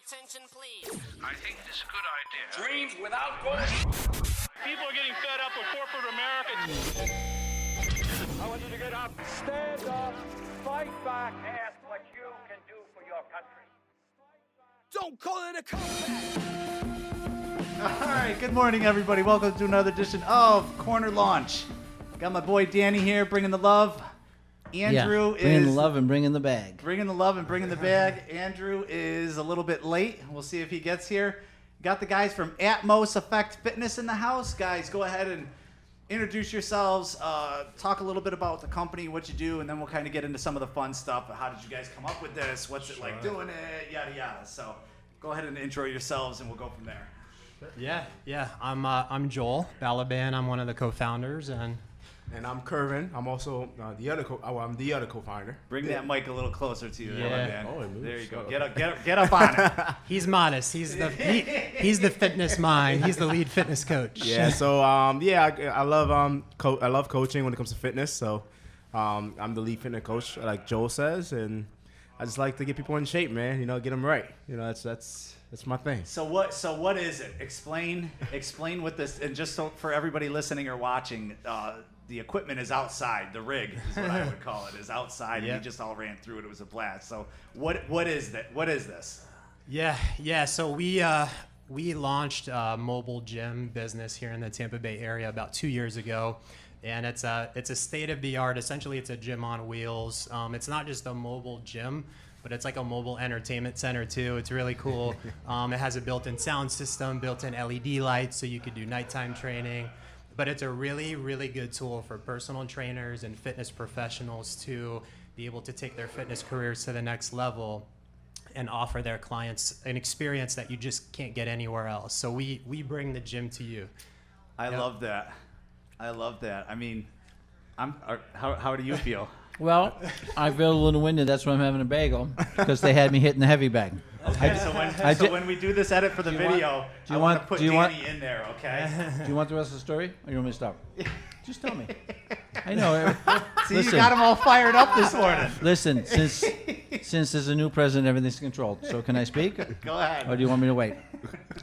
attention, please. I think this is a good idea. Dreams without goals. People are getting fed up with corporate America. I want you to get up, stand up, fight back, ask what you can do for your country. Don't call it a comeback. All right, good morning, everybody. Welcome to another edition of Corner Launch. Got my boy Danny here, bringing the love. Andrew is bringing the love and bringing the bag. Bringing the love and bringing the bag. Andrew is a little bit late. We'll see if he gets here. Got the guys from Atmos Effect Fitness in the house. Guys, go ahead and introduce yourselves. Talk a little bit about the company, what you do, and then we'll kind of get into some of the fun stuff. How did you guys come up with this? What's it like doing it? Yada yada. So go ahead and intro yourselves, and we'll go from there. Yeah. I'm Joel Blaban. I'm one of the co-founders, and I'm Kerven. I'm also the other co-founder. Bring that mic a little closer to you, Yeah. man. Oh, it moves. There you go. Get up on it. He's modest. He's the fitness mind. He's the lead fitness coach. Yeah. So I love coaching when it comes to fitness. So I'm the lead fitness coach, like Joel says, and I just like to get people in shape, man. You know, get them right. You know, that's my thing. So what is it? Explain what this, and just so for everybody listening or watching, the equipment is outside. The rig is what I would call it, is outside. Yep. And we just all ran through it. It was a blast. So what is that? What is this? Yeah. So we launched a mobile gym business here in the Tampa Bay area about 2 years ago. And it's a state-of-the-art, essentially it's a gym on wheels. It's not just a mobile gym, but it's like a mobile entertainment center too. It's really cool. It has a built-in sound system, built-in LED lights, so you could do nighttime training. But it's a really, really good tool for personal trainers and fitness professionals to be able to take their fitness careers to the next level and offer their clients an experience that you just can't get anywhere else. So we bring the gym to you. I love that. I mean, how do you feel? Well, I feel a little winded. That's why I'm having a bagel, because they had me hitting the heavy bag. Okay, so when we do this edit for the video, I want to put Danny in there, okay? Do you want the rest of the story, or you want me to stop? Just tell me. I know. See, you got them all fired up this morning. Listen, since there's a new president, everything's controlled. So can I speak? Go ahead. Or do you want me to wait?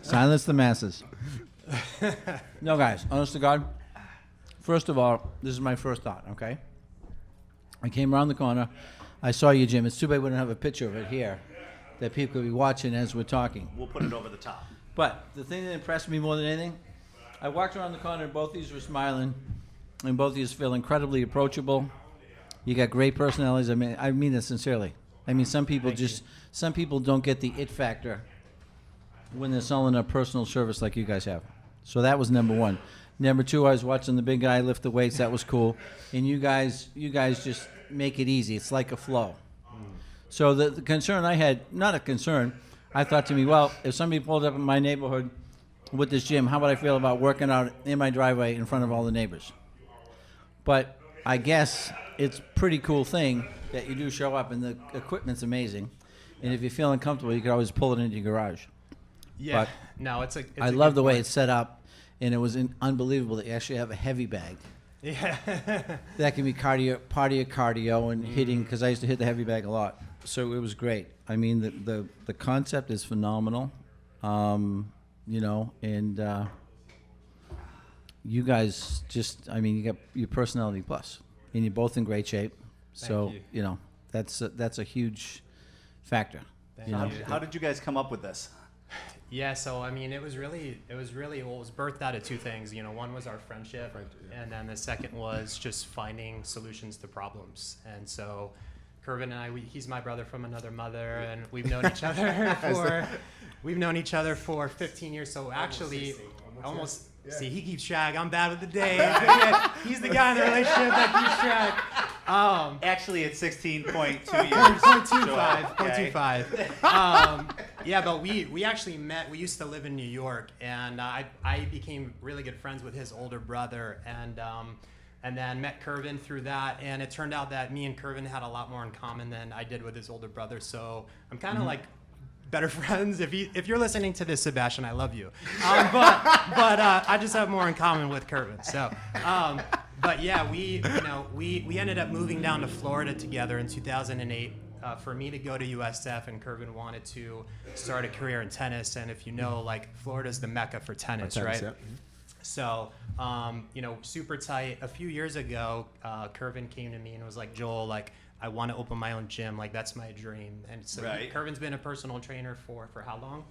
Silence the masses. No, guys, honest to God, first of all, this is my first thought, okay? I came around the corner. I saw you, Jim. It's too bad we don't have a picture of it here that people could be watching as we're talking. We'll put it over the top. But the thing that impressed me more than anything, I walked around the corner and both of these were smiling, and both of these feel incredibly approachable. You got great personalities. I mean this sincerely. I mean, some people don't get the it factor when they're selling a personal service like you guys have. So that was number one. Number two, I was watching the big guy lift the weights. That was cool. And you guys just make it easy. It's like a flow. So the concern I had, not a concern, I thought to me, well, if somebody pulled up in my neighborhood with this gym, how would I feel about working out in my driveway in front of all the neighbors? But I guess it's a pretty cool thing that you do show up, and the equipment's amazing. And if you're feeling comfortable, you can always pull it into your garage. Yeah. But No, I love the way it's set up, and it was unbelievable that you actually have a heavy bag. Yeah. That can be part of your cardio and hitting, because I used to hit the heavy bag a lot. So it was great. I mean, the concept is phenomenal, and you guys just, I mean, you got your personality plus, and you're both in great shape. So, that's a huge factor. How did you guys come up with this? Yeah, so I mean, it was birthed out of two things. One was our friendship, and then the second was just finding solutions to problems. And so, Kerven and I, he's my brother from another mother, and we've known each other for 15 years. So actually, almost. See, he keeps track. I'm bad with the day. He's the guy in the relationship that keeps track. Actually, it's 16.2 years. 0.25. Yeah, but we actually met. We used to live in New York, and I became really good friends with his older brother, and then met Kerven through that. And it turned out that me and Kerven had a lot more in common than I did with his older brother. So I'm kind of like better friends. If you're listening to this, Sebastian, I love you. But I just have more in common with Kerven. So, but yeah, we ended up moving down to Florida together in 2008. for me to go to USF, and Kerven wanted to start a career in tennis. And if you know, like Florida's the mecca for tennis, right? Yeah. So, super tight. A few years ago, Kerven came to me and was like, Joel, like, I want to open my own gym. Like, that's my dream. And so Kerven's been a personal trainer for how long?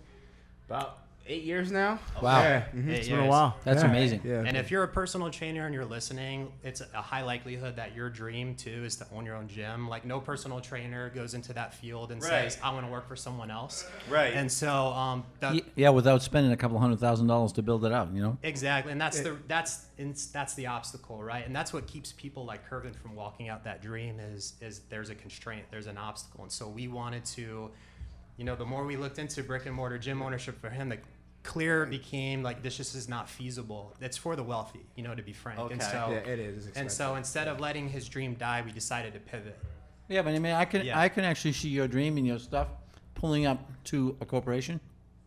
About 8 years now. Wow. Yeah. It's been a while. That's amazing. Yeah. And if you're a personal trainer and you're listening, it's a high likelihood that your dream too is to own your own gym. Like no personal trainer goes into that field and says, I want to work for someone else. Right. And so, without spending a couple $100,000 to build it out, you know? exactly. And that's the obstacle, right? And that's what keeps people like Kerven from walking out that dream is there's a constraint, there's an obstacle. And so we wanted to, the more we looked into brick and mortar gym ownership for him, the clear became like this just is not feasible. It's for the wealthy, to be frank. Okay. And so, Yeah, it is. It's and so instead of letting his dream die, we decided to pivot. Yeah, but I mean, I can actually see your dream and your stuff pulling up to a corporation,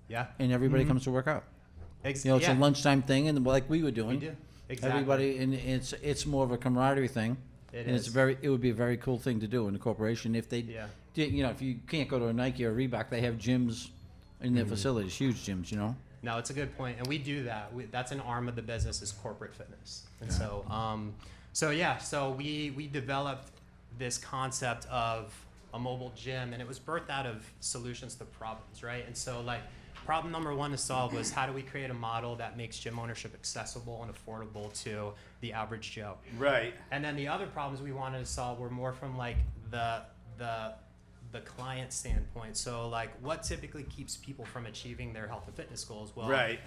Yeah. and everybody comes to work out. It's a lunchtime thing, and like we were doing. We do. Exactly. Everybody, and it's more of a camaraderie thing. It and is. it would be a very cool thing to do in a corporation if they Yeah. did. If you can't go to a Nike or a Reebok, they have gyms in their facilities, huge gyms. No, it's a good point, and we do that. That's an arm of the business is corporate fitness, and so we developed this concept of a mobile gym, and it was birthed out of solutions to problems, right? And so like problem number one to solve was how do we create a model that makes gym ownership accessible and affordable to the average Joe? Right. And then the other problems we wanted to solve were more from like the client standpoint. So like what typically keeps people from achieving their health and fitness goals? Well, Right.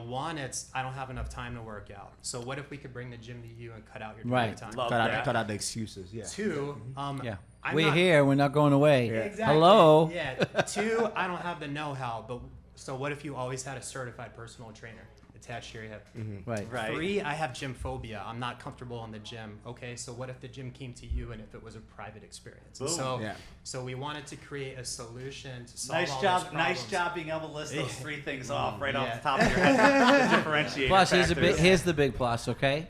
One, it's I don't have enough time to work out. So what if we could bring the gym to you and cut out your Right. time? Love cut that. out the excuses. Yeah. Two, Yeah, I'm we're not- here. We're not going away. Exactly. Hello. Yeah. Two, I don't have the know-how. But so what if you always had a certified personal trainer attached to your hip? Right. Right. Three, I have gym phobia. I'm not comfortable in the gym. Okay, so what if the gym came to you and if it was a private experience? And Boom. so, Yeah. so we wanted to create a solution to solve Nice all job. those Nice problems. job being able to list those three things off right off Yeah. the top of your head. The differentiator Plus, factors. here's the big plus. Okay.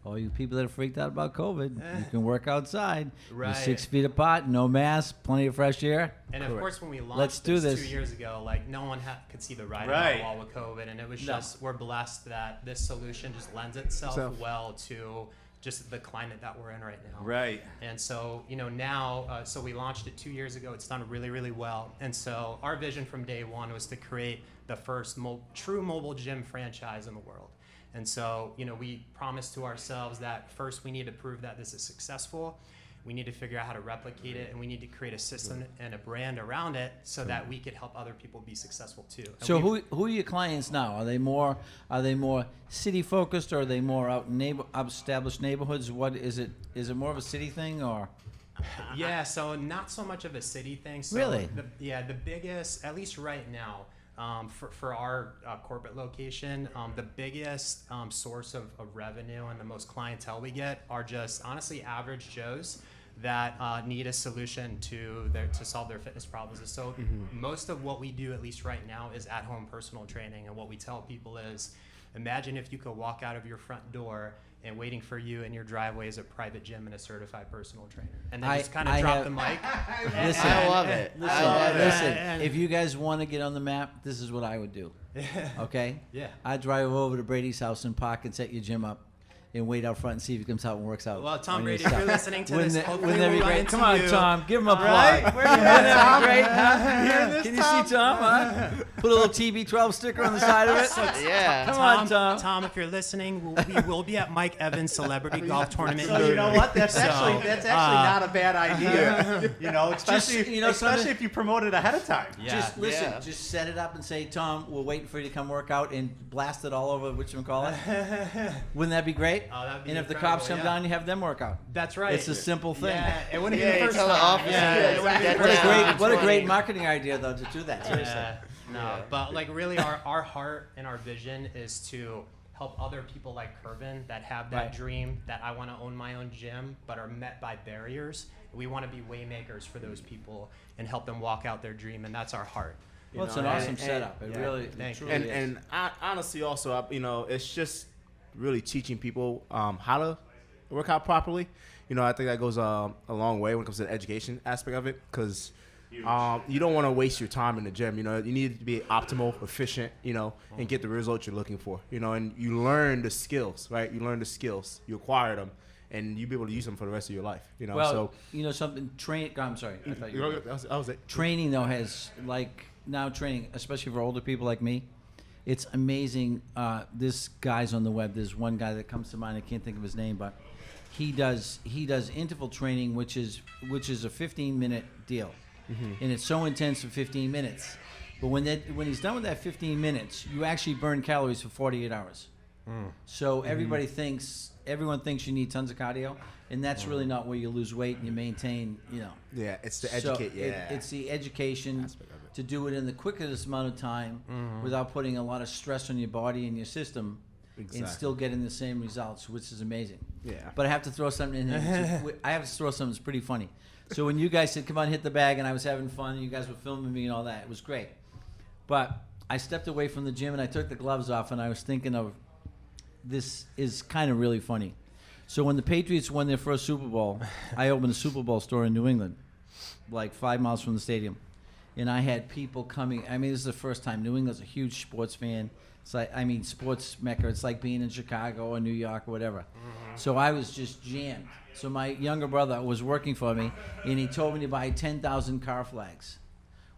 All you people that are freaked out about COVID, you can work outside. Right. You're 6 feet apart, no mask, plenty of fresh air. And of course, when we launched Let's do this. 2 years ago, like no one could see the writing Right. on the wall with COVID, and it was No. just we're blessed that this solution just lends itself Self. well to just the climate that we're in right now. Right. And so, now, so we launched it 2 years ago. It's done really, really well. And so our vision from day one was to create the first true mobile gym franchise in the world. And so, we promised to ourselves that first we need to prove that this is successful. We need to figure out how to replicate it, and we need to create a system and a brand around it so that we could help other people be successful too. And So who are your clients now? Are they more city focused, or are they more out in established neighborhoods? What is it? Is it more of a city thing, or? Yeah, so not so much of a city thing. So Really? The biggest, at least right now, for our corporate location, the biggest source of revenue and the most clientele we get are just honestly average Joes that need a solution to solve their fitness problems. And so most of what we do, at least right now, is at-home personal training. And what we tell people is, imagine if you could walk out of your front door and waiting for you in your driveway is a private gym and a certified personal trainer. And then just kind of drop the mic. Listen, I love it. I love it. Listen, if you guys want to get on the map, this is what I would do. Okay? Yeah. I'd drive over to Brady's house and park and set your gym up and wait out front and see if he comes out and works out. Well, Tom on your Brady, if stuff. you're listening to Wouldn't this, that- hopefully wouldn't that be we'll run great? into Come on, you. Tom. Give him a Right? applause. Where you Wouldn't that at, be great? Huh? Hearing this, Can you see Tom? Huh? Put a little TB12 sticker on the side of it. Yeah. Come on, Tom. Tom, if you're listening, we will be at Mike Evans' Celebrity Golf Tournament. So you know what? That's So, actually not a bad idea. Especially something- especially if you promote it ahead of time. Yeah. Just listen. Yeah. Just set it up and say, Tom, we're waiting for you to come work out, and blast it all over whatchamacallit. Wouldn't that be great? Oh, that'd be and if the incredible, cops come yeah. down, you have them work out. That's right. It's a simple thing. Yeah, it wouldn't Yeah, be the you first tell the time. officer, Yeah, it wouldn't be get the What a first down. time. great, what a 20. great marketing idea, though, to do that. Seriously. No, but like really our heart and our vision is to help other people like Kerven that have that Right. dream that I want to own my own gym but are met by barriers. We want to be way makers for those people and help them walk out their dream, and that's our heart. Well, it's know, an awesome and- setup. It yeah. really, it Thank you. truly is. And honestly, also, it's just really teaching people how to work out properly. I think that goes a long way when it comes to the education aspect of it, because you don't want to waste your time in the gym. You need to be optimal, efficient, and get the results you're looking for. And you learn the skills, right? You learn the skills, you acquire them, and you'll be able to use them for the rest of your life. Well, something. I'm sorry. I thought you were. That was it. Training though has now training, especially for older people like me. It's amazing. This guy's on the web. There's one guy that comes to mind. I can't think of his name, but he does interval training, which is a 15-minute deal, and it's so intense for 15 minutes. But when he's done with that 15 minutes, you actually burn calories for 48 hours. So everyone thinks you need tons of cardio, and that's really not where you lose weight and you maintain. Yeah, it's to educate. It's the education to do it in the quickest amount of time without putting a lot of stress on your body and your system, and still getting the same results, which is amazing. Yeah. But I have to throw something in here. I have to throw something that's pretty funny. So when you guys said, "Come on, hit the bag," and I was having fun, and you guys were filming me and all that, it was great. But I stepped away from the gym and I took the gloves off, and I was thinking of, this is kind of really funny. So when the Patriots won their first Super Bowl, I opened a Super Bowl store in New England, like 5 miles from the stadium. And I had people coming. I mean, this is the first time. New England's a huge sports fan. It's like, sports mecca. It's like being in Chicago or New York or whatever. So I was just jammed. So my younger brother was working for me, and he told me to buy 10,000 car flags.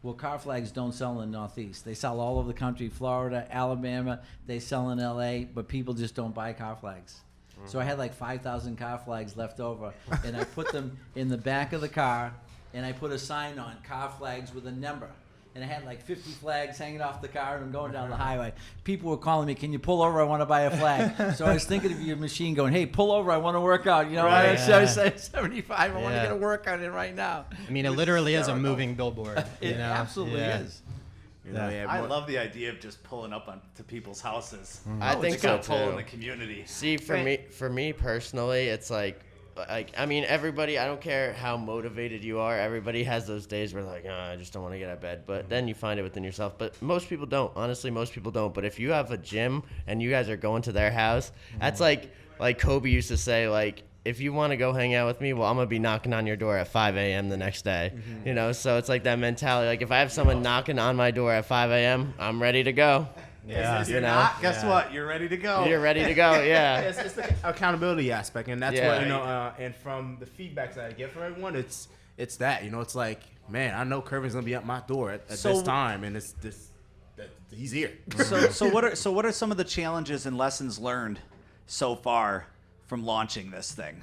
Well, car flags don't sell in the Northeast. They sell all over the country, Florida, Alabama. They sell in L.A., but people just don't buy car flags. So I had like 5,000 car flags left over, and I put them in the back of the car, and I put a sign on, car flags with a number. And I had like 50 flags hanging off the car, and I'm going down the highway. People were calling me, "Can you pull over? I want to buy a flag." So I was thinking of your machine going, "Hey, pull over. I want to work out." Right. I said 75. I want to get a workout in right now. I mean, it literally is a moving billboard. It absolutely is. I love the idea of just pulling up to people's houses. I think so too. In the community. See, for me personally, it's like everybody. I don't care how motivated you are. Everybody has those days where they're like, I just don't want to get out of bed. But then you find it within yourself. But most people don't. Honestly, most people don't. But if you have a gym and you guys are going to their house, that's like Kobe used to say, like, if you want to go hang out with me, well, I'm going to be knocking on your door at 5 a.m. the next day. So it's like that mentality. Like, if I have someone knocking on my door at 5 a.m., I'm ready to go. Yeah. Guess what? You're ready to go. You're ready to go, yeah. It's the accountability aspect, and that's what, and from the feedbacks that I get from everyone, it's that, it's like, man, I know Kerven's going to be at my door at this time, and he's here. So what are some of the challenges and lessons learned so far from launching this thing?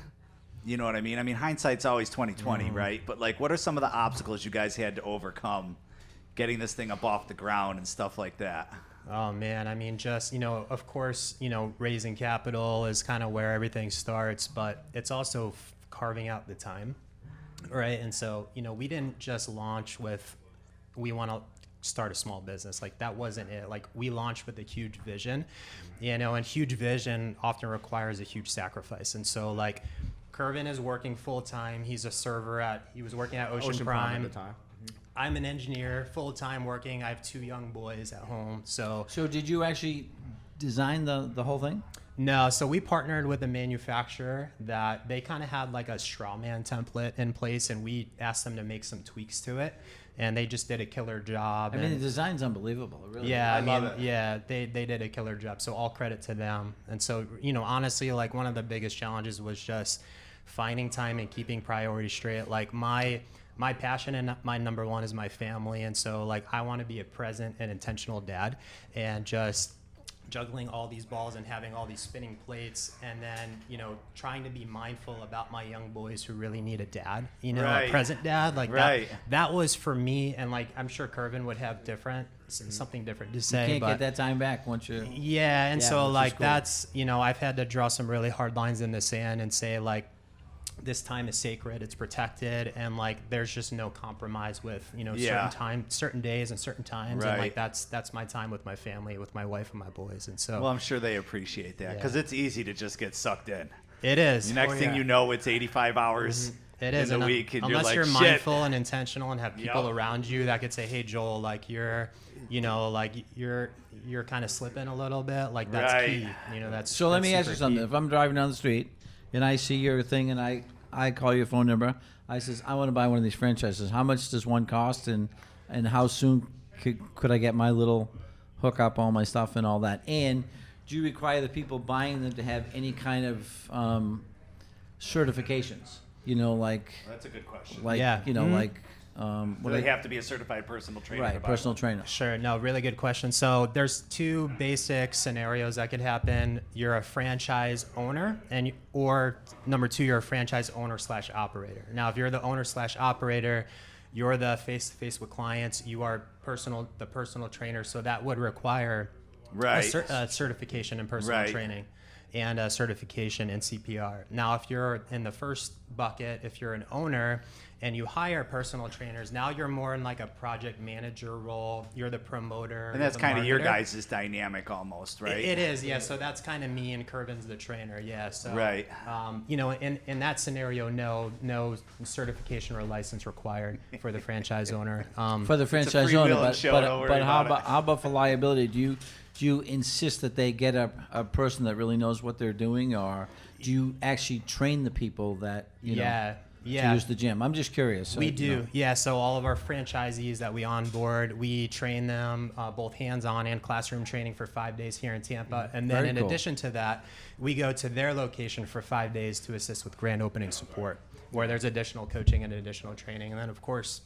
You know what I mean? I mean, hindsight's always 20/20, right? But like, what are some of the obstacles you guys had to overcome getting this thing up off the ground and stuff like that? Oh man, I mean, just, of course, raising capital is kind of where everything starts, but it's also carving out the time, right? And so, we didn't just launch with, we want to start a small business. Like, that wasn't it. Like, we launched with a huge vision, and huge vision often requires a huge sacrifice. And so, like, Kerven is working full time. He was working at Ocean Prime at the time. I'm an engineer, full time working. I have 2 young boys at home. So did you actually design the whole thing? No, so we partnered with a manufacturer that they kind of had like a straw man template in place, and we asked them to make some tweaks to it, and they just did a killer job. I mean, the design's unbelievable. It really yeah, is. I love it. Yeah, they did a killer job. So all credit to them. And so, honestly, like, one of the biggest challenges was just finding time and keeping priorities straight. Like, my passion and my number one is my family. And so, like, I want to be a present and intentional dad, and just juggling all these balls and having all these spinning plates, and then, trying to be mindful about my young boys who really need a dad, Right. a present dad. Like, Right. that was for me. And, like, I'm sure Kerven would have something different to say. You can't get that time back once you... Yeah, and Yeah, so, which is like, cool. that's, I've had to draw some really hard lines in the sand and say, like, this time is sacred, it's protected, and like, there's just no compromise with certain days and certain times. Right. And like, that's my time with my family, with my wife and my boys. And so, Well, I'm sure they appreciate that, because it's easy to just get sucked in. it is The next thing you know, it's 85 hours it is in the and week, and unless you're you're like, shit. mindful and intentional and have people Yep. around you that could say, hey Joel, like, you're kind of slipping a little bit, like, that's Right. key. That's So let me ask you super something. key. If I'm driving down the street and I see your thing and I I call your phone number. I says, I want to buy one of these franchises. How much does one cost, and how soon could I get my little hook up all my stuff and all that? And do you require the people buying them to have any kind of certifications? You know, like That's a good question. like Yeah. you know, like Do they have to be a certified personal trainer? to right, buy personal one? trainer. Sure. No, really good question. So there's two basic scenarios that could happen. You're a franchise owner, or number two, you're a franchise owner / operator. Now, if you're the owner / operator, you're the face-to-face with clients. You are the personal trainer. So that would require Right. a certification in personal Right. training and a certification in CPR. Now, if you're in the first bucket, if you're an owner and you hire personal trainers, now you're more in like a project manager role. You're the promoter. And that's the kind of your marketer. guys' dynamic almost, right? It is, yeah. So that's kind of me, and Kerven's the trainer, yeah. So, Right. In that scenario, no certification or license required for the franchise owner. For the franchise owner, freewheeling show, don't worry but how about it. how about for liability? Do you insist that they get a person that really knows what they're doing, or do you actually train the people that to use the gym? I'm just curious. We do, yeah. So all of our franchisees that we onboard, we train them both hands-on and classroom training for 5 days here in Tampa. And then Very in cool. addition to that, we go to their location for 5 days to assist with grand opening support, where there's additional coaching and additional training. And then, of course,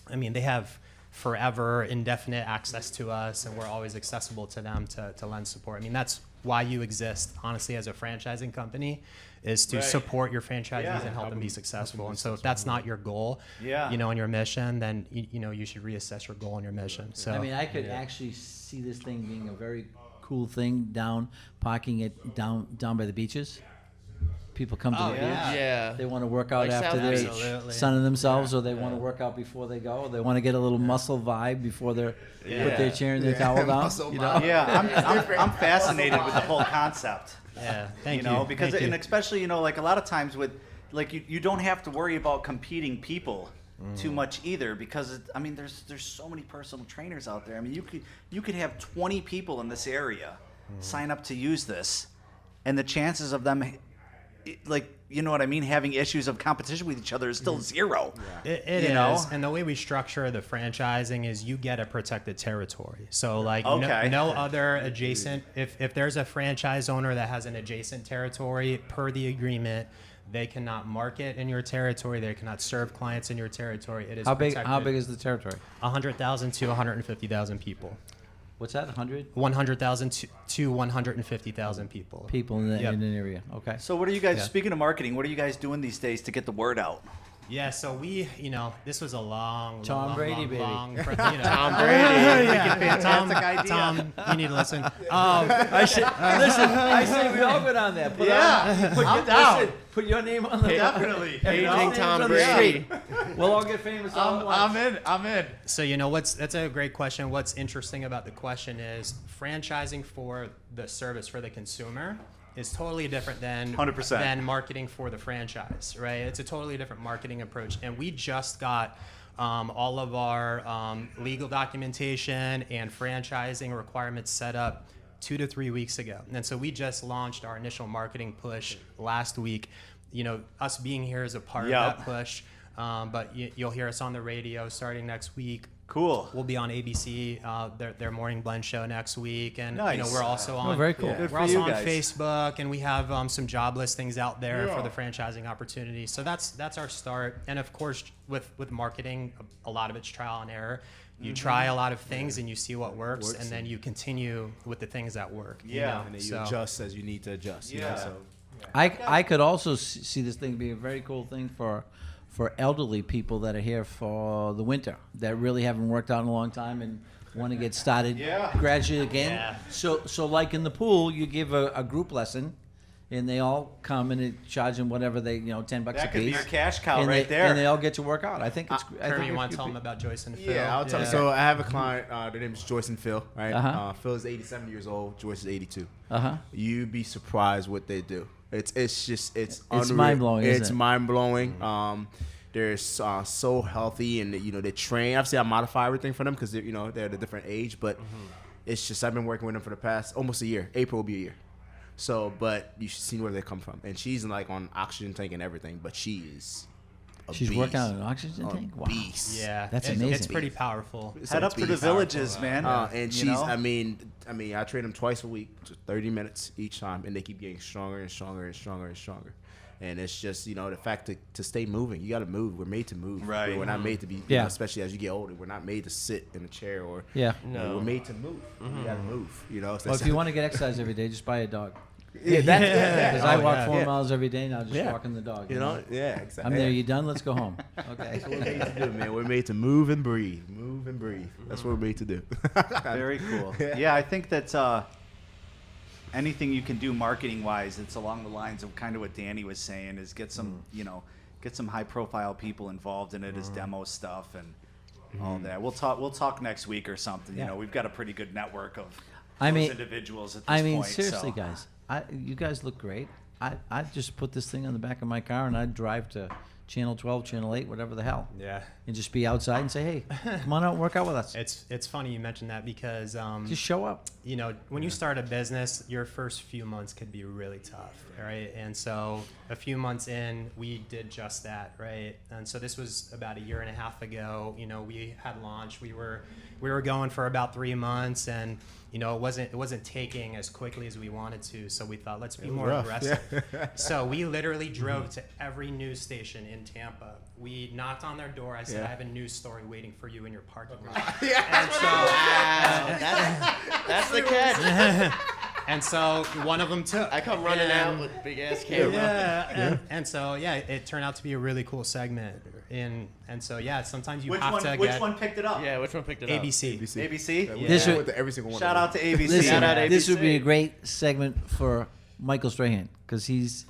I mean, they have forever indefinite access to us, and we're always accessible to them to lend support. I mean, that's why you exist, honestly, as a franchising company, is to Right. support your franchisees Yeah. and help them be successful. And so if that's not your goal, Yeah. and your mission, then you should reassess your goal and your mission. So I mean, I could actually see this thing being a very cool thing parking it down by the beaches. People come to the beach. Yeah. They want to work out Like after South they're Beach. Absolutely. sunning themselves, or they want to work out before they go. Or they want to get a little muscle vibe before they put their chair and their towel down. Muscle You know? vibe. Yeah, I'm fascinated with the whole concept. yeah, thank you. Because Thank you. and especially like a lot of times with like you don't have to worry about competing people too much either, because there's so many personal trainers out there. I mean, you could have 20 people in this area sign up to use this, and the chances of them having issues of competition with each other is still zero. It is, You know? and the way we structure the franchising is you get a protected territory. So like Okay. no other adjacent, if there's a franchise owner that has an adjacent territory per the agreement, they cannot market in your territory. They cannot serve clients in your territory. It is How big? protected. How big is the territory? 100,000 to 150,000 people. What's that? 100 100,000 to 150,000 people. people in Yep. an area. Okay. So what are you guys? Yeah. Speaking of marketing, what are you guys doing these days to get the word out? Yeah, so this was a long, Tom long, Brady, long, baby. long, Tom Fantastic idea. Tom, you need to listen. I say we all go down there. I'm down. Put your name on the Definitely. Aging Tom on the Brady. We'll all get famous all at once. I'm in. So that's a great question. What's interesting about the question is franchising for the service for the consumer is totally different than 100%. than marketing for the franchise, right? It's a totally different marketing approach, and we just got all of our legal documentation and franchising requirements set up 2 to 3 weeks ago, and so we just launched our initial marketing push last week. Us being here is a part of that push, but you'll hear us on the radio starting next week. Cool. We'll be on ABC, their morning blend show next week, and Nice. we're also on. very cool. Good We're for also you on guys. Facebook, and we have some job listings out there for the franchising opportunity. So that's our start, and of course, with marketing, a lot of it's trial and error. You try a lot of things and you see what works, and then you continue with the things that work. Yeah. And then you adjust as you need to adjust. You know, Yeah. so. I could also see this thing being a very cool thing for elderly people that are here for the winter that really haven't worked out in a long time and want to get started gradually again. Yeah. So like in the pool, you give a group lesson, and they all come and it charge them whatever they $10 a That could be piece. your cash cow and right they, there. And they all get to work out. I think it's. Kirby, you want to tell them about Joyce and Phil? Yeah, I'll tell you. So I have a client. Their name is Joyce and Phil. Right. Uh-huh. Phil is 87 years old. Joyce is 82. Uh-huh. You'd be surprised what they do. It's unreal. mind-blowing, isn't It's it? mind blowing. They're so healthy, and they train. Obviously, I modify everything for them because they're at a different age. But it's just I've been working with them for the past almost a year. April will be a year. So, but you should see where they come from. And she's like on oxygen tank and everything, but she is a She's beast. working on an oxygen A tank? Wow. beast. Yeah, That's it's amazing. pretty powerful. Head up to the villages, man. And You she's, know? I mean, I train them twice a week, just 30 minutes each time, and they keep getting stronger and stronger and stronger and stronger. And it's just, you know, the fact to stay moving. You got to move. We're made to move. Right. We're not made to be, you Yeah. know, especially as you get older. We're not made to sit in a chair or, Yeah. you know, we're made to move. You got to move, you know. So Well, if you want to get exercise every day, just buy a dog. yeah, Because I walk 4 yeah. miles every day now, just Yeah. walking the dog. You know, yeah, exactly. I'm there. You done? Let's go home. Okay. That's what we're made to do, man. We're made to move and breathe. Move and breathe. That's what we're made to do. Very cool. Yeah, I think that anything you can do marketing-wise, it's along the lines of kind of what Danny was saying, is get some, you know, get some high-profile people involved in it as demo stuff and all that. We'll talk next week or something. You Yeah. know, we've got a pretty good network of I those mean- individuals at this I mean, point. seriously, so. guys. You guys look great. I'd just put this thing on the back of my car and I'd drive to Channel 12, Channel 8, whatever the hell. Yeah. And just be outside and say, hey, come on out and work out with us. It's funny you mentioned that because Just show up. you know, when you start a business, your first few months could be really tough, right? And so a few months in, we did just that, right? And so this was about a year and a half ago. You know, we had launched. We were going for about 3 months, and you know, it wasn't taking as quickly as we wanted to. So we thought, let's be more rough, aggressive. So we literally drove to every news station in Tampa. We knocked on their door. I said, I have a news story waiting for you in your parking lot. And so, That's the catch. and so one of them took. I come running out with big ass camera. And so it turned out to be a really cool segment. And so sometimes you Which have one? to Which get one picked it up? Yeah, which one picked it up? ABC. ABC. This Yeah. would- With every single one. Shout out to ABC. Listen, Shout out this would be ABC. a great segment for Michael Strahan because he's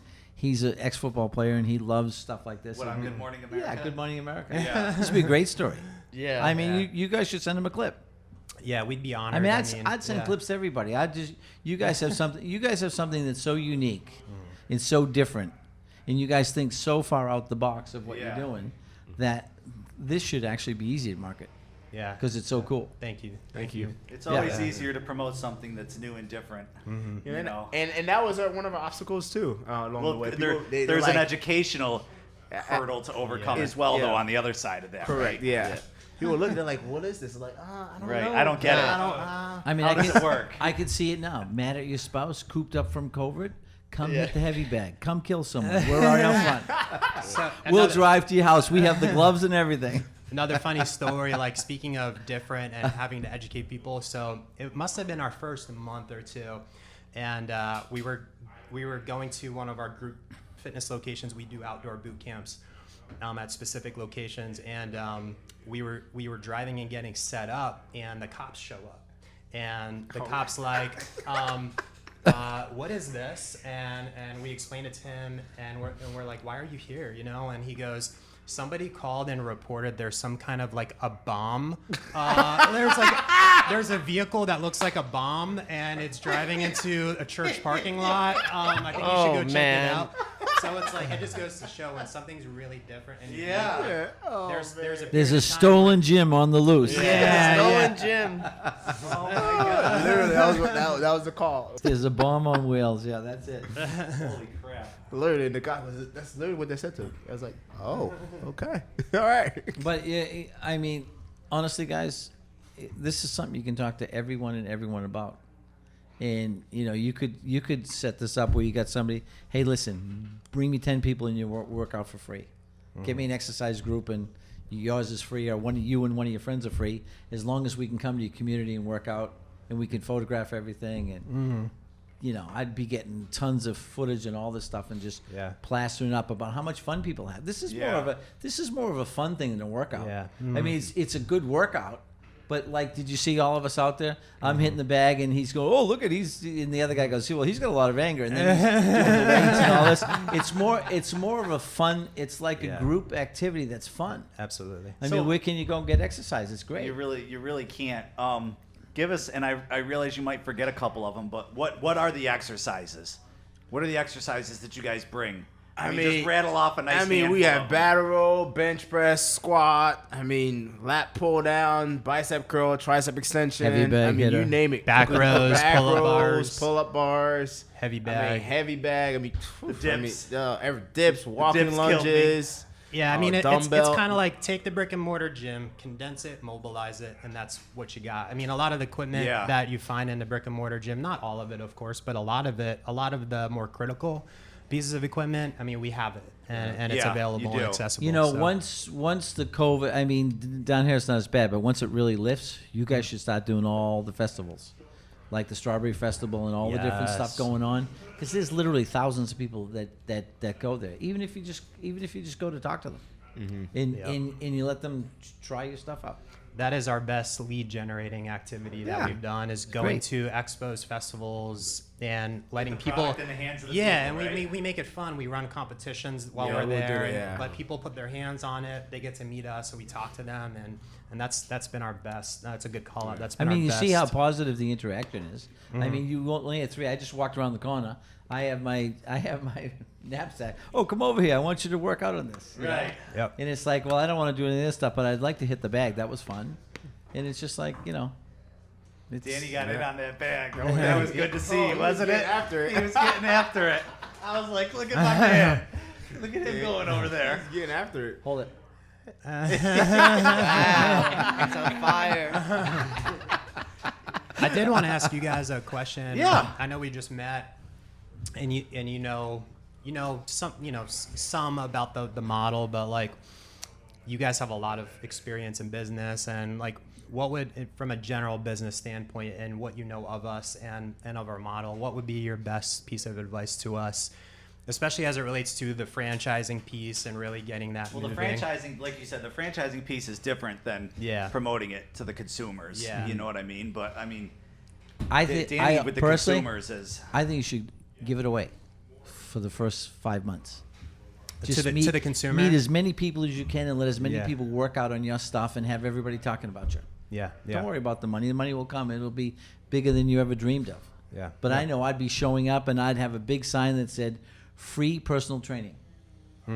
an ex-football player and he loves stuff like this. What on Good Morning America? Yeah, Good Morning America. Yeah. This would be a great story. Yeah. I mean, you guys should send him a clip. Yeah, we'd be honored. I mean, I'd send yeah. clips to everybody. You guys have something. You guys have something that's so unique and so different, and you guys think so far out the box of what Yeah. you're doing that this should actually be easy to market Yeah. because it's so cool. Thank you. Thank you. It's always easier to promote something that's new and different. You know. And that was one of our obstacles too along the Well, way. there's an educational hurdle to overcome as well, though, on the other side of that. Correct. Right? Yeah. People look, they're like, "What is this?" Like, I don't Right. know. I don't get it. I don't. I mean, How I does could it work? I could see it now. Mad at your spouse, cooped up from COVID. Come Yeah. hit the heavy bag. Come kill someone. We're right out front. So We'll another- drive to your house. We have the gloves and everything. Another funny story, like speaking of different and having to educate people. So it must have been our first month or two, and we were going to one of our group fitness locations. We do outdoor boot camps at specific locations, and we were driving and getting set up, and the cops show up, and the cops like. What is this? And we explained it to him, and we're like, why are you here? You know? And he goes, somebody called and reported there's some kind of like a bomb. There's a vehicle that looks like a bomb, and it's driving into a church parking lot. I think you should go check man. it out. So it's like it just goes to show when something's really different. And there's a There's period a of time- stolen gym on the loose. Stolen Jim. Literally, that was the call. There's a bomb on wheels. Yeah, that's it. Holy crap. Literally, the guy that's literally what they said to me. I was like, "Oh, okay, all right." But yeah, I mean, honestly, guys, this is something you can talk to everyone about. And you know, you could set this up where you got somebody. Hey, listen, bring me 10 people in your workout for free. Get me an exercise group, and yours is free, or you and one of your friends are free, as long as we can come to your community and work out, and we can photograph everything. And you know, I'd be getting tons of footage and all this stuff, and just plastering up about how much fun people have. This is more of a fun thing than a workout. Yeah. I mean, it's a good workout. But like, did you see all of us out there? I'm hitting the bag, and he's going, "Oh, look at and the other guy goes, "Well, he's got a lot of anger." And then he's doing the weights and all this. It's more of a fun. It's like a group activity that's fun. Absolutely. I mean, where can you go and get exercise? It's great. You really can't. Give us, and I realize you might forget a couple of them, but what are the exercises? What are the exercises that you guys bring I mean, just rattle off a nice. We handful. have battle roll, bench press, squat. Lat pull down, bicep curl, tricep extension. Heavy bag hitter. You name it. Back rows, pull-up bars. pull-up bars. Heavy bag. Heavy bag. The dips. Every dips, walking dips killed me. lunges. Yeah, it's dumbbell. kind of like take the brick and mortar gym, condense it, mobilize it, and that's what you got. A lot of the equipment that you find in the brick and mortar gym, not all of it, of course, but a lot of the more critical pieces of equipment, we have it, and it's available and accessible. Once the COVID, down here it's not as bad, but once it really lifts, you guys should start doing all the festivals, like the Strawberry Festival and all the different stuff going on. Because there's literally thousands of people that go there. Even if you just go to talk to them, and you let them try your stuff out. That is our best lead generating activity that we've done, is going to expos, festivals, and letting people. In the hands of the and people, right? we make it fun. We run competitions while we're we'll there, do it, and let people put their hands on it. They get to meet us, so we talk to them, and that's been our best. That's a good call out. That's been our you best. see how positive the interaction is. You only had 3. I just walked around the corner. I have my knapsack. Oh, come over here. I want you to work out on this. Right. Yep. And it's like, well, I don't want to do any of this stuff, but I'd like to hit the bag. That was fun. And it's just like, it's, Danny got in on that bag. Bro. That was good to see, wasn't it? After it. He was getting after it. I was like, look at my man. Look at him going over there. He's getting after it. hold it. Wow, it's on fire. I did want to ask you guys a question. Yeah. I know we just met, and you know some about the model, but like you guys have a lot of experience in business, and like what would, from a general business standpoint and what you know of us and of our model, what would be your best piece of advice to us, especially as it relates to the franchising piece and really getting that Well, moving? the franchising, like you said, the franchising piece is different than promoting it to the consumers. Yeah. You know what I mean? But I think Danny with the personally, consumers is. I think you should give it away for the first 5 months. To the consumer? Meet as many people as you can and let as many Yeah. people work out on your stuff and have everybody talking about you. Yeah. Don't worry about the money. The money will come. It'll be bigger than you ever dreamed of. Yeah. But I know I'd be showing up and I'd have a big sign that said, free personal training.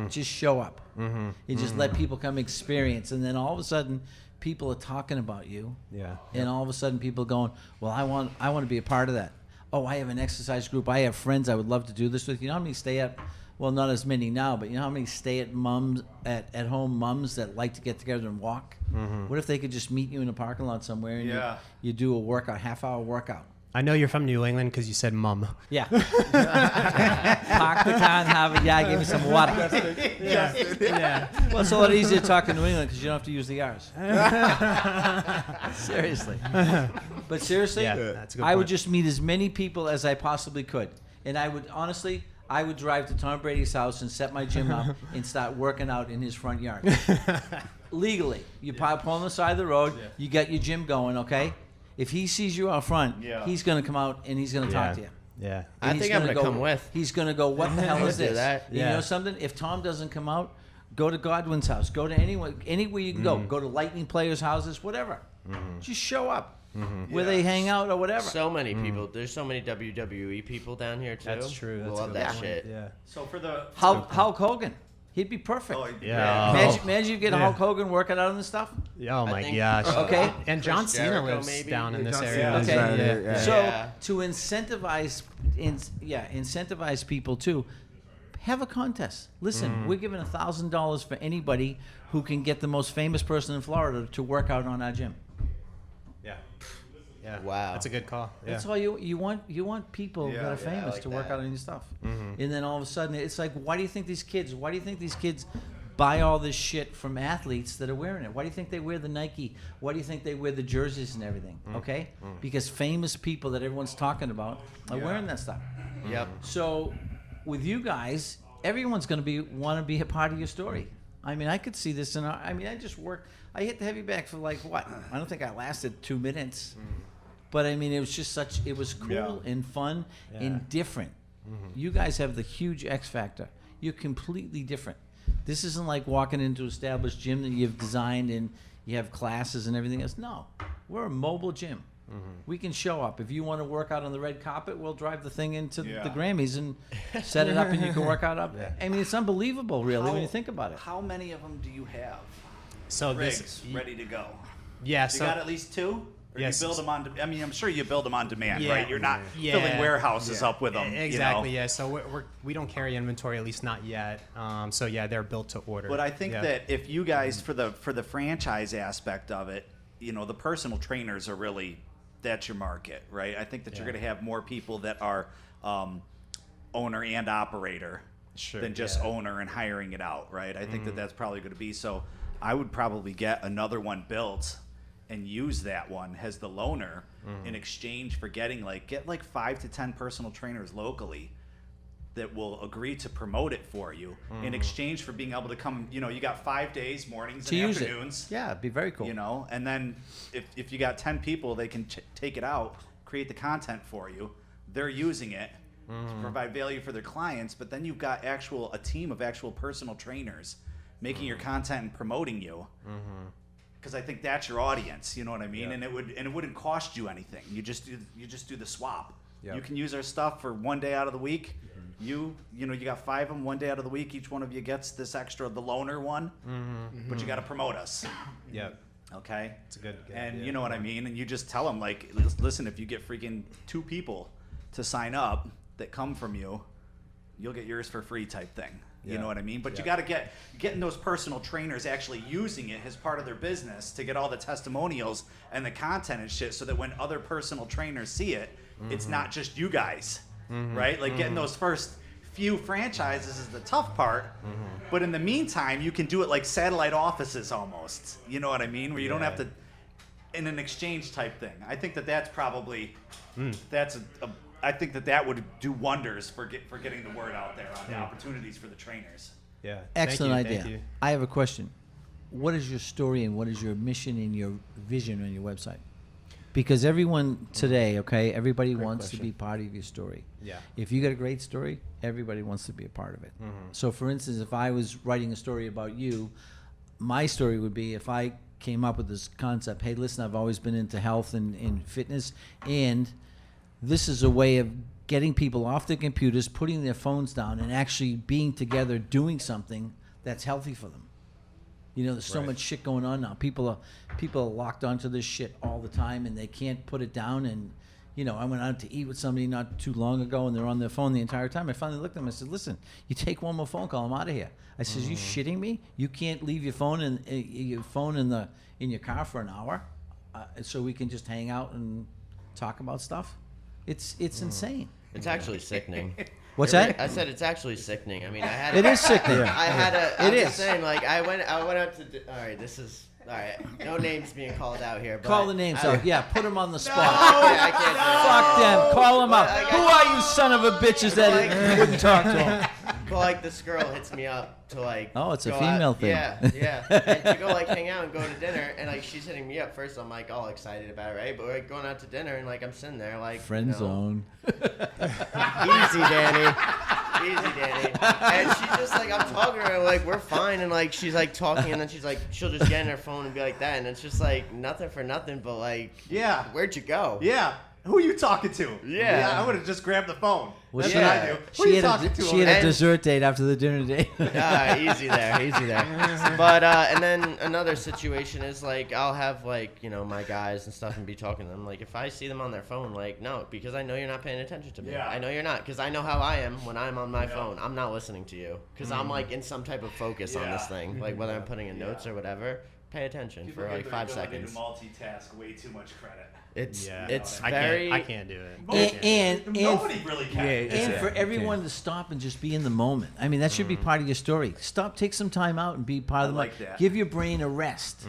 Just show up. And just let people come experience. And then all of a sudden, people are talking about you. Yeah. And all of a sudden, people going, well, I want to be a part of that. Oh, I have an exercise group. I have friends. I would love to do this with. You know how many well, not as many now, but you know how many at home mums that like to get together and walk? What if they could just meet you in a parking lot somewhere and you do a workout, half-hour workout? I know you're from New England because you said mum. Yeah. Park the car and have it. Yeah, give me some water. Yeah. Well, it's a lot easier to talk in New England because you don't have to use the R's. Seriously. But seriously, that's a good I would point. just meet as many people as I possibly could. And I would, honestly, I would drive to Tom Brady's house and set my gym up and start working out in his front yard. Legally. You pull on the side of the road, you get your gym going, okay? If he sees you out front, he's going to come out and he's going to talk to you. Yeah. I And think he's I'm going to go- come with. He's going to go, what the hell is Let's do this? that. And you know something? If Tom doesn't come out, go to Godwin's house. Go to anywhere you can go. Go to Lightning players' houses, whatever. Just show up where they hang out or whatever. So many people. There's so many WWE people down here too. That's true. That's a Love good that point. shit. Yeah. So for the Hulk Hogan. He'd be perfect. Yeah. Imagine you get Hulk Hogan working out on this stuff. Oh my think- gosh. Okay. And John Chris Cena Jericho, lives maybe? down in this John area. Cena lives Okay. right there, So Yeah. to incentivize people too, have a contest. Listen, we're giving $1,000 for anybody who can get the most famous person in Florida to work out on our gym. Yeah. Yeah. Wow. That's a good call. Yeah. That's all you want. You want people that are famous like to work that. out on your stuff. And then all of a sudden, it's like, why do you think these kids buy all this shit from athletes that are wearing it? Why do you think they wear the Nike? Why do you think they wear the jerseys and everything? Okay, because famous people that everyone's talking about are wearing that stuff. Yep. So with you guys, everyone's going to want to be a part of your story. I mean, I could see this I just worked. I hit the heavy bag for like what? I don't think I lasted 2 minutes. But I mean, it was just it was cool and fun and different. You guys have the huge X factor. You're completely different. This isn't like walking into an established gym that you've designed and you have classes and everything else. No, we're a mobile gym. We can show up. If you want to work out on the red carpet, we'll drive the thing into Yeah. the Grammys and set it up, and you can work out up. I mean, it's unbelievable, really, when you think about it. How many of them do you have? So Rigs ready to go. Yeah. You So got at least 2? Or Yes. you build them on. I mean, I'm sure you build them on demand, Yeah. right? You're not Yeah. filling warehouses up with them. exactly. You know? Yeah. So we don't carry inventory, at least not yet. So yeah, they're built to order. But I think Yeah. that if you guys, for the franchise aspect of it, the personal trainers are really, that's your market, right? I think that you're Yeah. going to have more people that are owner and operator Sure, than just yeah. owner and hiring it out, right? I think that that's probably going to be. So I would probably get another one built and use that one as the loaner in exchange for getting get 5 to 10 personal trainers locally that will agree to promote it for you in exchange for being able to come. You got 5 days, mornings To and use afternoons. it. Yeah, it'd be very cool. And then if you got 10 people, they can take it out, create the content for you. They're using it to provide value for their clients, but then you've got a team of actual personal trainers making your content and promoting you. Because I think that's your audience, you know what I mean, and it wouldn't cost you anything. You just do the swap. Yep. You can use our stuff for one day out of the week. You got 5 of them one day out of the week. Each one of you gets this extra, the loaner one, but you got to promote us. Yep. Okay, It's a good. and idea. you know what I mean. And you just tell them listen, if you get freaking 2 people to sign up that come from you, you'll get yours for free type thing. You know what I mean? But you got to getting those personal trainers actually using it as part of their business to get all the testimonials and the content and shit, so that when other personal trainers see it, it's not just you guys, right? Getting those first few franchises is the tough part, but in the meantime, you can do it like satellite offices almost. You know what I mean? Where you don't have to, in an exchange type thing. I think that's probably that's I think that would do wonders for getting the word out there on the opportunities for the trainers. Yeah. Excellent Thank idea. you. I have a question. What is your story and what is your mission and your vision on your website? Because everyone today, everybody wants to be part of your story. Yeah. If you got a great story, everybody wants to be a part of it. So, for instance, if I was writing a story about you, my story would be if I came up with this concept, hey, listen, I've always been into health and fitness, and this is a way of getting people off their computers, putting their phones down, and actually being together doing something that's healthy for them. There's so much shit going on now. People are locked onto this shit all the time, and they can't put it down. And I went out to eat with somebody not too long ago, and they're on their phone the entire time. I finally looked at them. I said, "Listen, you take one more phone call, I'm out of here." I said, "You shitting me? You can't leave your phone in your car for an hour, so we can just hang out and talk about stuff?" It's insane. It's actually sickening. What's that? I said it's actually sickening. I mean, I had. It is sickening. I had a. It I'm is. just saying, I went out to. All right, this is. All right, no names being called out here. But Call the names out. Yeah, put them on the spot. I can't do it. Fuck them. Call them out. I got- Who are you, son of a bitches, that wouldn't talk to them? But this girl hits me up to Oh, it's a go female out, thing. Yeah. And to go hang out and go to dinner, and she's hitting me up first. I'm all excited about it, right? But we're going out to dinner, and I'm sitting there Friend zone. Easy, Danny. And she's just I'm talking to her, we're fine, and she's talking, and then she'll just get in her phone and be like that, and it's just nothing for nothing, but Yeah. where'd you go? Yeah. Who are you talking to? Yeah. I would have just grabbed the phone. Well, That's she what had- I do. Who are you talking to? She had a And- dessert date after the dinner date. Easy there. But and then another situation is I'll have my guys and stuff and be talking to them. If I see them on their phone, no, because I know you're not paying attention to me. Yeah. I know you're not, because I know how I am when I'm on my phone. I'm not listening to you because I'm in some type of focus on this thing, whether I'm putting in notes or whatever. Pay attention People for give their 5 ability seconds. to multitask way too much credit. It's I very. can't do it. and Nobody really can. And for everyone to stop and just be in the moment. I mean, that should be part of your story. Stop, take some time out and be part of the like moment. that. Give your brain a rest.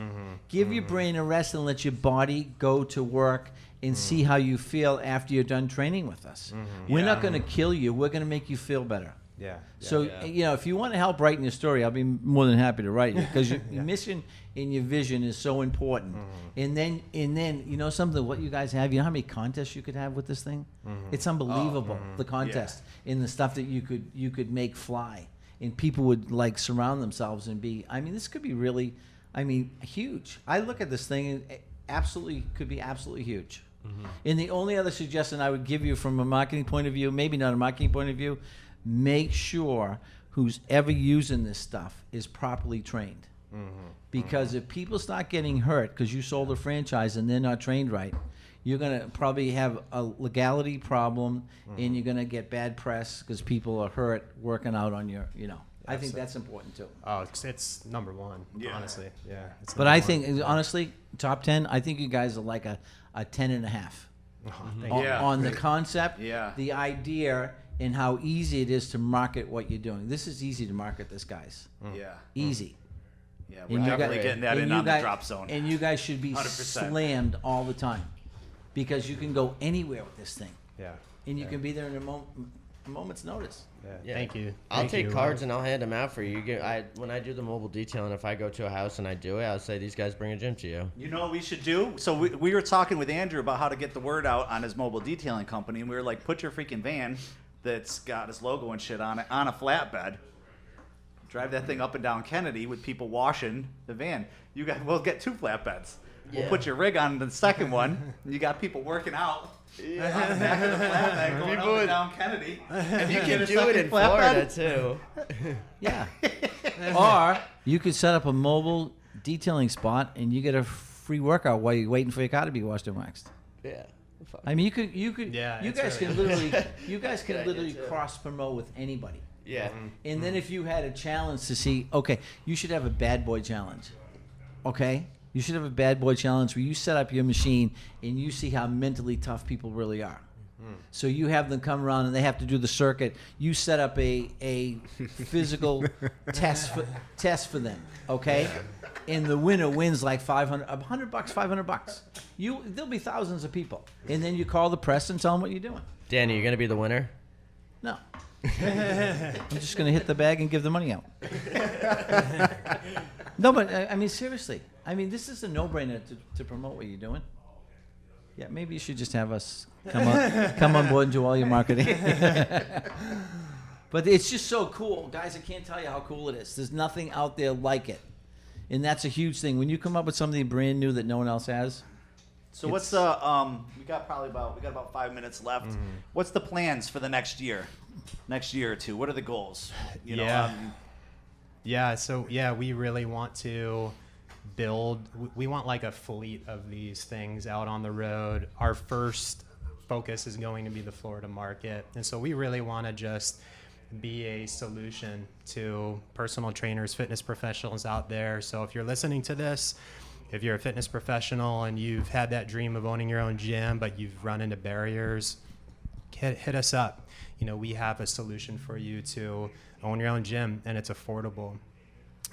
Give your brain a rest and let your body go to work and see how you feel after you're done training with us. We're not going to kill you. We're going to make you feel better. Yeah. So, if you want to help writing your story, I'll be more than happy to write it, because your mission and your vision is so important. And then, something, what you guys have, you know how many contests you could have with this thing? It's unbelievable, the contest and the stuff that you could make fly, and people would surround themselves and be, this could be really, huge. I look at this thing and it could be absolutely huge. And the only other suggestion I would give you from a marketing point of view, maybe not a marketing point of view, make sure who's ever using this stuff is properly trained. Because if people start getting hurt because you sold a franchise and they're not trained right, you're going to probably have a legality problem, and you're going to get bad press because people are hurt working out on your, I think that's important too. Oh, it's number one, honestly. Yeah. It's But number I one. think, honestly, top 10, I think you guys are like a 10.5 on the concept, the idea, and how easy it is to market what you're doing. This is easy to market this, guys. Yeah. Easy. Yeah, we're And you definitely guys- getting that and in you on guys- the drop zone. And you guys should be 100%. slammed all the time, because you can go anywhere with this thing, Yeah. and you can be there in a moment's notice. Yeah. Thank you. I'll Thank take you. cards and I'll hand them out for you. When I do the mobile detailing, if I go to a house and I do it, I'll say these guys bring a gym to you. You know what we should do? So we were talking with Andrew about how to get the word out on his mobile detailing company, and we were like, put your freaking van that's got his logo and shit on it on a flatbed. Drive that thing up and down Kennedy with people washing the van. You guys, we'll get 2 flatbeds. We'll put your rig on the second one. You got people working out on the back of the flatbed going up and down Kennedy. And you Get can a do it second in Florida flatbed? too. Yeah. Or you could set up a mobile detailing spot, and you get a free workout while you're waiting for your car to be washed and waxed. Yeah. I mean, you could. Yeah, You it's guys really can literally. You guys can Good idea, literally too. cross promote with anybody. Yeah. And then if you had a challenge to see, okay, you should have a bad boy challenge. Okay? You should have a bad boy challenge where you set up your machine and you see how mentally tough people really are. So you have them come around and they have to do the circuit. You set up a physical test for them, okay? And the winner wins like $100, $500. There'll be thousands of people. And then you call the press and tell them what you're doing. Danny, you're gonna be the winner. No. I'm just going to hit the bag and give the money out. No, but I mean, seriously. I mean, this is a no-brainer to promote what you're doing. Yeah, maybe you should just have us come on board and do all your marketing. But it's just so cool. Guys, I can't tell you how cool it is. There's nothing out there like it. And that's a huge thing. When you come up with something brand new that no one else has. So what's the we got about 5 minutes left. What's the plans for the next year or two? What are the goals? We really want to build. We want like a fleet of these things out on the road. Our first focus is going to be the Florida market, and so we really want to just be a solution to personal trainers, fitness professionals out there. So if you're listening to this, if you're a fitness professional and you've had that dream of owning your own gym, but you've run into barriers, hit us up. We have a solution for you to own your own gym, and it's affordable.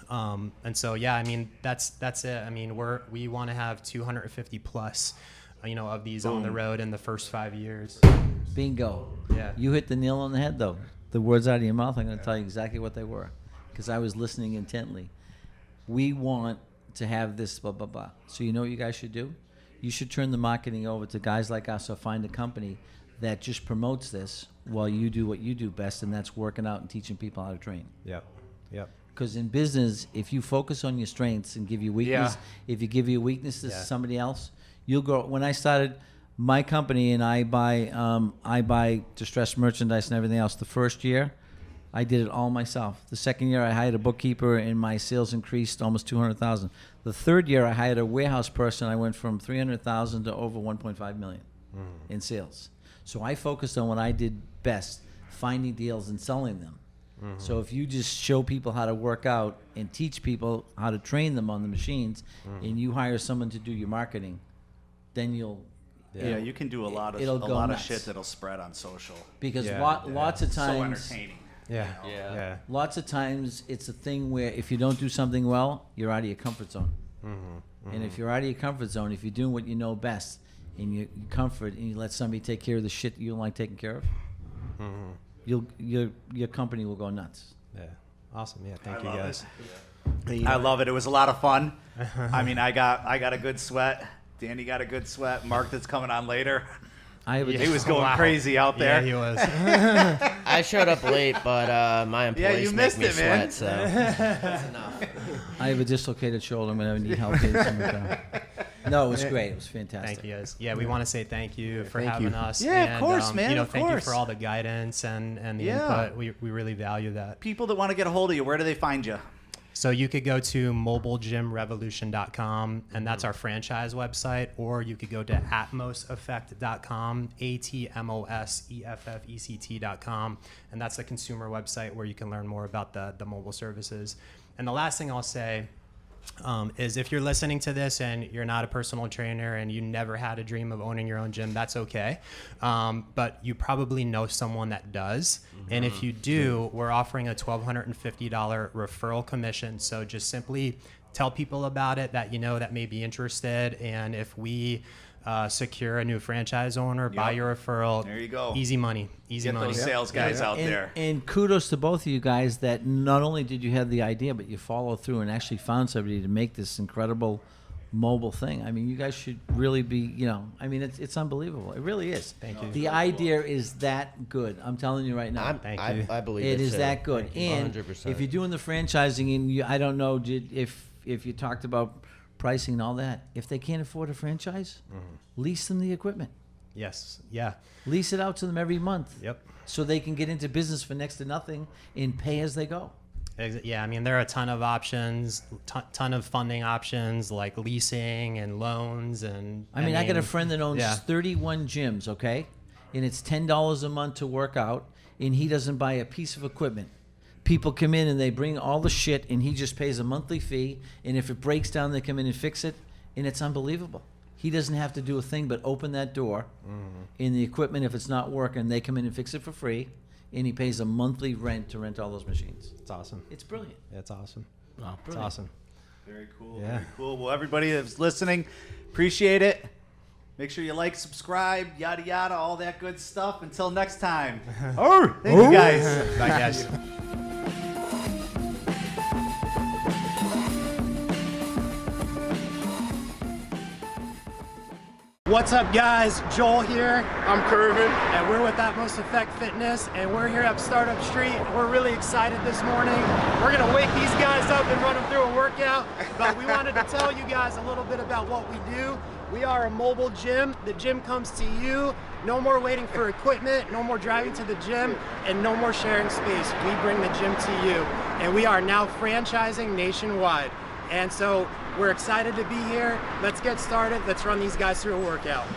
And so, I mean, that's it. I mean, we want to have 250 plus, of these on the road in the first 5 years. Bingo. Yeah. You hit the nail on the head, though. The words out of your mouth, I'm going to tell you exactly what they were, because I was listening intently. We want to have this blah, blah, blah. So you know what you guys should do? You should turn the marketing over to guys like us, or find a company that just promotes this while you do what you do best, and that's working out and teaching people how to train. Yep. Because in business, if you focus on your strengths and give your weakness, if you give your weaknesses to somebody else, you'll grow. When I started my company and I buy distressed merchandise and everything else, the first year, I did it all myself. The second year, I hired a bookkeeper, and my sales increased almost $200,000. The third year, I hired a warehouse person. I went from $300,000 to over $1.5 million in sales. So I focused on what I did best, finding deals and selling them. So if you just show people how to work out and teach people how to train them on the machines, and you hire someone to do your marketing, then you'll you can do a lot of nuts. shit that'll spread on social. Because lots of So times, entertaining. Yeah. lots of times it's a thing where if you don't do something well, you're out of your comfort zone. And if you're out of your comfort zone, if you're doing what you know best, and you comfort, and you let somebody take care of the shit that you don't like taking care of, your company will go nuts. Yeah. Awesome. Yeah. Thank you guys. I love it. It was a lot of fun. I mean, I got a good sweat. Danny got a good sweat. Mark, that's coming on later. He was going crazy out there. Yeah, he was. I showed up late, but my employees you make missed me it, man. sweat, so that's enough. I have a dislocated shoulder. I'm going to need help getting some of that. No, it was great. It was fantastic. Thank you guys. Yeah, we want to say thank you for thank having you. us. Yeah, of and, course, man, You know, of thank you course. for all the guidance and the Yeah. input. We really value that. People that want to get a hold of you, where do they find you? So you could go to mobilegymrevolution.com, and that's our franchise website, or you could go to atmoseffect.com, ATMOSEFFECT.com, and that's the consumer website where you can learn more about the mobile services. And the last thing I'll say is if you're listening to this and you're not a personal trainer and you never had a dream of owning your own gym, that's okay. But you probably know someone that does. And if you do, we're offering a $1,250 referral commission. So just simply tell people about it that you know that may be interested. And if we secure a new franchise owner, by your referral, There you go. Easy money. Easy Get money. those sales guys out there. And kudos to both of you guys that not only did you have the idea, but you followed through and actually found somebody to make this incredible mobile thing. I mean, you guys should really be, you know, I mean, it's unbelievable. It really is. Thank you. The idea is that good. I'm telling you right now. Thank you. I believe It is too. that good. And 100%. if you're doing the franchising, and I don't know if you talked about pricing and all that, if they can't afford a franchise, lease them the equipment. Yes. Yeah. Lease it out to them every month. Yep. So they can get into business for next to nothing and pay as they go. Yeah, I mean, there are a ton of options, ton of funding options like leasing and loans. And I mean, I got a friend that owns yeah. 31 gyms, okay? And it's $10 a month to work out, and he doesn't buy a piece of equipment. People come in and they bring all the shit, and he just pays a monthly fee. And if it breaks down, they come in and fix it, and it's unbelievable. He doesn't have to do a thing but open that door. In the equipment, if it's not working, they come in and fix it for free, and he pays a monthly rent to rent all those machines. It's awesome. It's brilliant. It's awesome. Wow, It's awesome. Very cool. Yeah. Very cool. Well, everybody that's listening, appreciate it. Make sure you like, subscribe, yada yada, all that good stuff. Until next time. Thank you guys. Bye, guys. What's up, guys? Joel here. I'm Kerven. And we're with Atmos Effect Fitness, and we're here at Startup Street. We're really excited this morning. We're gonna wake these guys up and run them through a workout, but we wanted to tell you guys a little bit about what we do. We are a mobile gym. The gym comes to you. No more waiting for equipment, no more driving to the gym, and no more sharing space. We bring the gym to you, and we are now franchising nationwide. And so we're excited to be here. Let's get started. Let's run these guys through a workout.